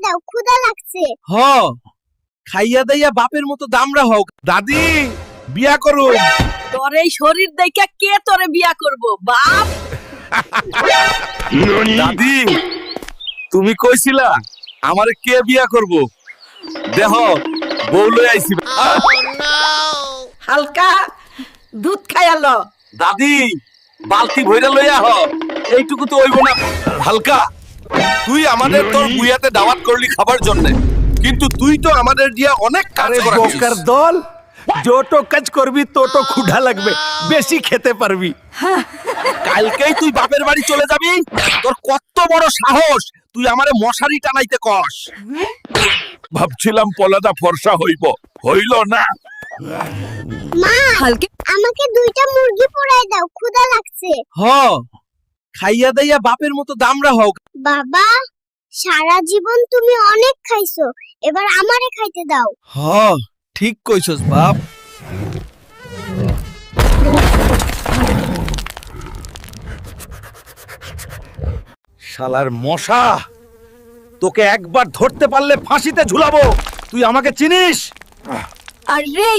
দাও, ক্ষুধা লাগছে। হ খাইয়া দাইয়া বাপের মতো দামরা হও। দাদি বিয়া করুন। তোর এই শরীর দেখে কে তোরে বিয়া করব বাপ? দাদি তুমি কইছিলা আমারে কে বিয়া করব? দেহ বউ লই আইছি। হালকা দুধ খাইয়ালো। দাদি বালতি ভইরা লইয়া হ, এইটুকু তো হইব না। হালকা তুই আমাদের তোর বুয়াতে দাওয়াত করলি খাবার জন্য, কিন্তু তুই তো আমাদের দিয়া অনেক কাজ করাছিস। বোকার দল, যত কাজ করবি তত ক্ষুধা লাগবে, বেশি খেতে পারবি। কালকেই তুই বাপের বাড়ি চলে যাবি? তোর কত বড় সাহস, তুই আমারে মশারি টানাইতে কস? ভাবছিলাম পলাদা ফর্সা হইব, হইল না। মা, হালকা আমাকে 2টা মুরগি পোড়াই দাও, ক্ষুধা লাগছে। হ খাইয়া দাইয়া বাপের মতো দামরা হও। বাবা, সারা জীবন তুমি অনেক খাইছো, এবার আমারে খাইতে দাও। হ ঠিক কইছস বাপ। শালার মশা, তোকে একবার ধরতে পারলে ফাঁসিতে ঝুলাবো। তুই আমাকে চিনিস? আরে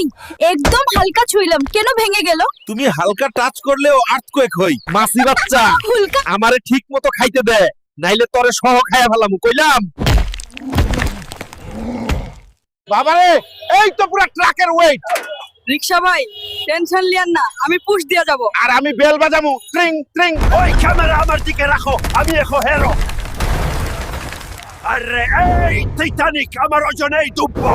একদম হালকা ছুইলাম, কেন ভেঙে গেল? তুমি হালকা টাচ করলেও আর্থকোয়েক হই। মাসি বাচ্চা হুলকা আমারে ঠিক মতো খাইতে দে, নাইলে তরে সহ খাইয়া ফেলামু, কইলাম। বাবারে এই তো পুরো ট্রাকের ওয়েট। রিকশা ভাই টেনশন লিয়ান না, আমি পুশ দিয়া যাব। আর আমি বেল বাজামু, ট্রিং ট্রিং। ওই ক্যামেরা আমার দিকে রাখো, আমি এখন হেরো। আরে এই টাইটানিক আমার ওজনেই ডুববো।